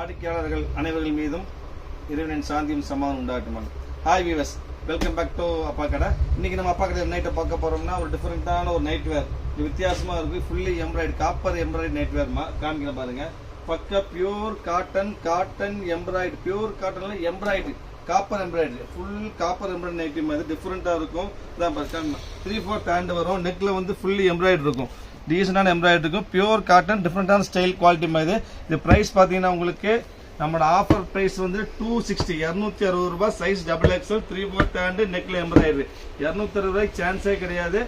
வாடிக்கையாளர்கள் அனைவர்கள் மீதும் இறைவனின் சாந்தியும் சமாதானம் உண்டாகட்டும். Hi viewers, welcome back to Appa Kadai. இன்னைக்கு நம்ம அப்பா கடை நைட்டை பார்க்க போறோம்னா ஒரு டிஃபரெண்டான ஒரு நைட் வேர். இது வித்தியாசமா இருக்கு. Fully embroidered, copper embroidered night வேர்மா காமிக்கிற பாருங்க. பக்கா பியூர் காட்டன் எம்ப்ராய்டு, பியூர் காட்டன்ல embroidered, copper embroidered, full copper embroidered nightie மாதிரி டிஃபரெண்டா இருக்கும். இதான் 3/4 ஹேண்ட் வரும். நெக்ல வந்து ஃபுல்லி எம்ப்ராய்டு இருக்கும். டீசெண்டான எம்ப்ராய்டு இருக்கும். பியூர் காட்டன், டிஃப்ரெண்டான ஸ்டைல் குவாலிட்டி மாதிரி. இது ப்ரைஸ் பார்த்தீங்கன்னா உங்களுக்கு நம்மளோட ஆஃபர் ப்ரைஸ் வந்து 260, 260 ரூபாய். சைஸ் XXL, 3/4 ஹேண்டு, நெக்ல எம்ப்ராய்டு. 260 ரூபாய்க்கு சான்ஸே கிடையாது.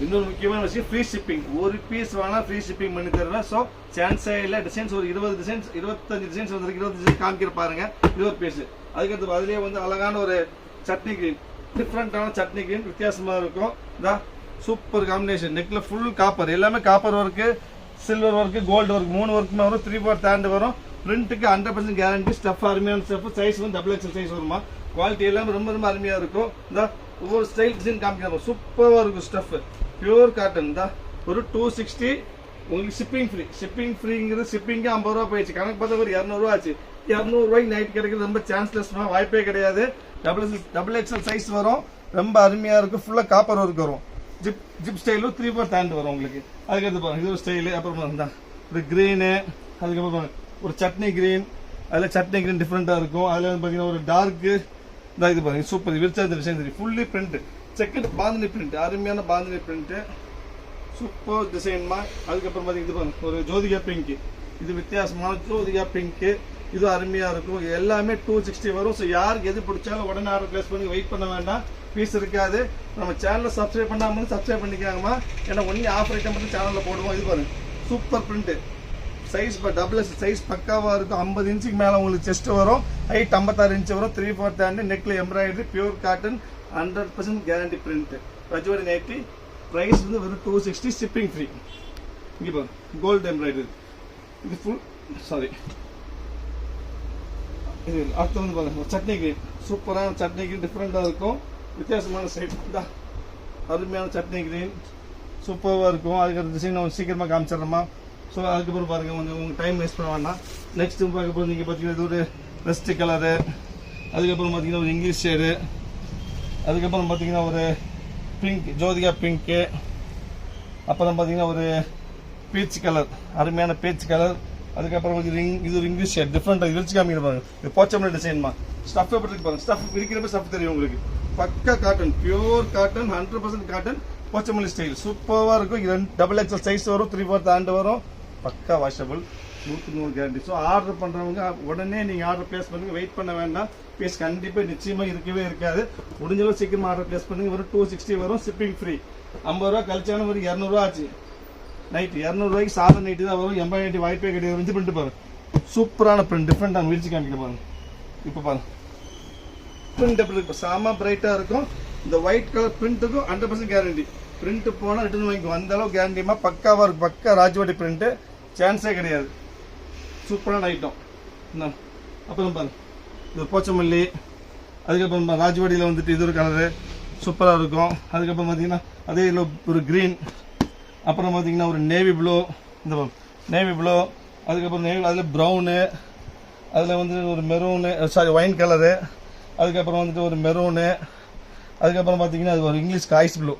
இன்னொரு முக்கியமான விஷயம், ஃப்ரீ ஷிப்பிங். ஒரு பீஸ் வேணா ஃப்ரீ ஷிப்பிங் பண்ணி தருவேன். ஸோ சான்ஸே இல்லை. டிசைன்ஸ் ஒரு 20 டிசைன்ஸ், 25 டிசைன்ஸ் வந்துருக்கு. 20 டிசைன் காமிக்கிற பாருங்க. 20 பீஸ். அதுக்கடுத்து அதுலேயே வந்து அழகான ஒரு சட்னி கிரீன், டிஃப்ரெண்டான சட்னி கிரீன் வித்தியாசமா இருக்கும். இதான் சூப்பர் காம்பினேஷன். நெக்ல ஃபுல் காப்பர், எல்லாமே copper work, silver work, gold work, 3 ஒர்க்குமே வரும். 3/4 ஹேண்ட் வரும். பிரிண்ட்டுக்கு 100% கேரண்டி. ஸ்டஃப் அருமையான ஸ்டஃப். சைஸ் வந்து XXL சைஸ் வருமா. குவாலிட்டி எல்லாமே ரொம்ப ரொம்ப அருமையா இருக்கும். இந்த ஒவ்வொரு ஸ்டைல் டிசைன் காமிக்கிறோம். சூப்பராக இருக்கும் ஸ்டஃப். பியூர் காட்டன் தான். ஒரு 260. உங்களுக்கு ஷிப்பிங் ஃப்ரீங்கிறது ஷிப்பிங்கு 50 ரூபா போயிடுச்சு. கணக்கு பார்த்தா ஒரு 200 ரூபா ஆச்சு. 200 ரூபாய்க்கு நைட் கிடைக்கிறது ரொம்ப சான்ஸ்லெஸ், வாய்ப்பே கிடையாது. XXL சைஸ் வரும். ரொம்ப அருமையா இருக்கும். ஃபுல்லா காப்பர் ஒர்க் வரும். ஜிப் ஸ்டைலும் 3/4 ஹேண்ட் வரும் உங்களுக்கு. அதுக்கடுத்து பாருங்க, இது ஒரு ஸ்டைலு. அப்புறம் தான் ஒரு கிரீனு, அதுக்கப்புறம் ஒரு சட்னி கிரீன். அதில் சட்னி கிரீன் டிஃப்ரெண்டாக இருக்கும். அதில் வந்து பார்த்தீங்கன்னா ஒரு டார்க்கு. இந்த இது பாருங்க, சூப்பர் விரிச்சா டிசைன் தெரியும். Fully print, second bandhani print, அருமையான பாந்தினி பிரிண்ட், சூப்பர் டிசைன்மா. அதுக்கப்புறம் பார்த்தீங்கன்னா இது பாருங்க, ஒரு ஜோதிகா பிங்க். இது வித்தியாசமான ஜோதிகா பிங்க். இது அருமையா இருக்கும். எல்லாமே 260 வரும். ஸோ யாருக்கு எது பிடிச்சாலும் உடனே ஆர்டர் பிளேஸ் பண்ணி வெயிட் பண்ண வேண்டாம். பீஸ் இருக்காது. நம்ம சேனலை சப்ஸ்கிரைப் பண்ணாமல் சப்ஸ்கிரைப் பண்ணிக்காங்கம்மா. ஏன்னா ஒன்லி ஆஃபர் ஐட்டம் மட்டும் சேனலில் போடுவோம். இது பாருங்க, super print. Size XXL size பக்காவா இருக்கும். 50 இன்ச்சுக்கு மேலே உங்களுக்கு செஸ்ட் வரும். ஹைட் 56 இன்ச்சு வரும். 3/4 ஹேண்டு, நெக்ல embroidery, pure cotton, 100% guarantee print. Rajwadi nighty. Price வந்து வெறும் 260, ஷிப்பிங் ஃப்ரீ. இங்கே பாருங்க, கோல்டு எம்ப்ராய்டரி. இது ஃபுல் இது அடுத்து வந்து பாருங்க, சட்னி கிரீன். சூப்பரான சட்னி கிரீன், டிஃப்ரெண்டாக இருக்கும். வித்தியாசமான சைட் தான். அருமையான சட்னி கிரீன் சூப்பராக இருக்கும். அதுக்கு டிசைன் நம்ம சீக்கிரமாக காமிச்சிடறோமா. ஸோ அதுக்கப்புறம் பாருங்க, கொஞ்சம் உங்களுக்கு டைம் வேஸ்ட் பண்ண வேண்டாம். நெக்ஸ்ட் பார்க்க போது நீங்கள் பார்த்தீங்கன்னா இது ஒரு ரெஸ்ட் கலரு. அதுக்கப்புறம் பார்த்தீங்கன்னா ஒரு இங்கிலீஷ் ஷேடு. அதுக்கப்புறம் பார்த்தீங்கன்னா ஒரு பிங்க், ஜோதிகா பிங்க்கு. அப்புறம் பார்த்தீங்கன்னா ஒரு பீச் கலர், அருமையான பீச் கலர். அதுக்கப்புறம் இது ஒரு இங்கிலீஷ் ஷேட், டிஃப்ரெண்டாக விரிச்சு காமிக்கிற பாருங்க. இது போச்சமல்லி டிசைன்மா. ஸ்டஃப் எப்படி இருக்கு பாருங்க. ஸ்டஃப் விரிக்கிறப்ப ஸ்டஃப் தெரியும் உங்களுக்கு. பக்கா cotton, pure cotton, 100% cotton, Pochampally style. சூப்பராக இருக்கும். XXL சைஸ் வரும். 3/4 ஹேண்ட் வரும். பக்கா வாஷபிள், 100% கேரண்டி. ஸோ ஆர்டர் பண்ணுறவங்க உடனே நீங்கள் ஆர்டர் பிளேஸ் பண்ணுங்க. வெயிட் பண்ண வேண்டாம். பீஸ் கண்டிப்பாக நிச்சயமாக இருக்கவே இருக்காது. முடிஞ்சளவு சீக்கிரமாக ஆர்டர் பிளேஸ் பண்ணுங்க. ஒரு 260 வரும். Shipping free. 50 ரூபா கழிச்சான ஒரு 200 ரூபா ஆச்சு. நைட் 200 ரூபாய்க்கு சாதா நைட்டு தான் வரும். எம்பாய் நைட்டி வாய்ப்பே கிடையாது. வந்து பிரிண்ட் பாருங்க, சூப்பரான பிரிண்ட், டிஃப்ரெண்டான விரிச்சு காமிக்க பாருங்க. இப்போ பாருங்க பிரிண்ட் எப்படி இருக்கும், செம பிரைட்டாக இருக்கும். இந்த ஒயிட் கலர் பிரிண்ட்டுக்கும் 100% கேரண்டி. பிரிண்ட் போனால் ரிட்டர்ன் வாங்கிக்கும். அந்த அளவு கேரண்டிமா பக்காவாக இருக்கும். பக்கா ராஜ்வாடி பிரிண்ட்டு, சான்ஸே கிடையாது. சூப்பரான ஐட்டம். அப்புறம் பாருங்க, இது போச்சமல்லி. அதுக்கப்புறம் ராஜ்வாடியில் வந்துட்டு இது ஒரு கலரு சூப்பராக இருக்கும். அதுக்கப்புறம் பார்த்தீங்கன்னா அதே இதில் ஒரு க்ரீன். அப்புறம் பார்த்தீங்கன்னா ஒரு நேவி ப்ளூ. இந்த நேவி ப்ளூ. அதுக்கப்புறம் நேவி, அதில் ப்ரௌனு. அதில் வந்து ஒரு மெரூனு, சாரி ஒயின் கலரு. அதுக்கப்புறம் வந்துட்டு ஒரு மெரூனு. அதுக்கப்புறம் பார்த்தீங்கன்னா அது ஒரு இங்கிலீஷ் ஐஸ் ப்ளூ,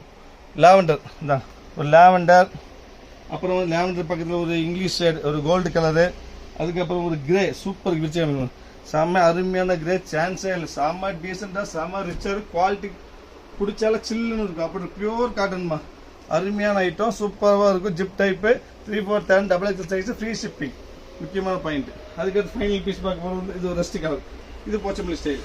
லாவெண்டர். இதான் ஒரு லாவெண்டர். அப்புறம் வந்து லாவெண்டர் பக்கத்தில் ஒரு இங்கிலீஷ் ஷேட், ஒரு கோல்டு கலரு. அதுக்கப்புறம் ஒரு கிரே, சூப்பர் விரிச்சு அமைக்கும். செம்ம அருமையான கிரே, சான்ஸே இல்லை. செம்ம டீசெண்டாக, செம்ம ரிச்சர், குவாலிட்டி பிடிச்சால சில்லுன்னு இருக்கும். அப்படி பியூர் காட்டன்மா. அருமையான ஐட்டம், சூப்பராக இருக்கும். Zip type, 3/4 hand, XXL size, free shipping. முக்கியமான பாயிண்ட். அதுக்கடுத்து ஃபைனல் பீஸ் பார்க்க போகிறது இது ஒரு ரெஸ்ட் கலர். இது Pochampally style,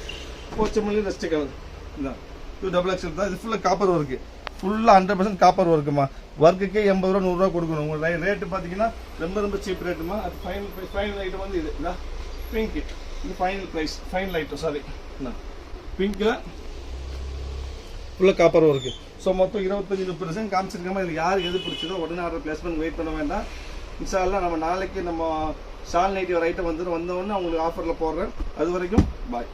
Pochampally rest colour. இதுதான், இது XXL தான். இது ஃபுல்லாக காப்பர் ஒர்க்கு, ஃபுல்லாக 100% காப்பர் ஒர்க்குமா. ஒர்க்குக்கே 80 ரூபா 100 ரூபா கொடுக்கணும். உங்களுக்கு ரேட்டு பார்த்தீங்கன்னா ரொம்ப ரொம்ப சீப் ரேட்டுமா. அது ஃபைனல் ப்ரைஸ். ஃபைனல் ஐட்டம் வந்து இது பிங்க். இது final price, final item. Sari, பிங்க்கில் ஃபுல்லாக காப்பர் ஒர்க்கு. ஸோ மொத்தம் 25-30% காமிச்சிருக்காம. இதில் யார் எது பிடிச்சதோ உடனே ஆர்டர் பிளேஸ் பண்ணி வெயிட் பண்ண வேண்டாம். இன்ஷா அல்லாஹ் நம்ம நாளைக்கு நம்ம ஷால் நைட்டி ஒரு ஐட்டம் வந்தோடனே அவங்களுக்கு ஆஃபரில் போடுறேன். அது வரைக்கும் பாய்.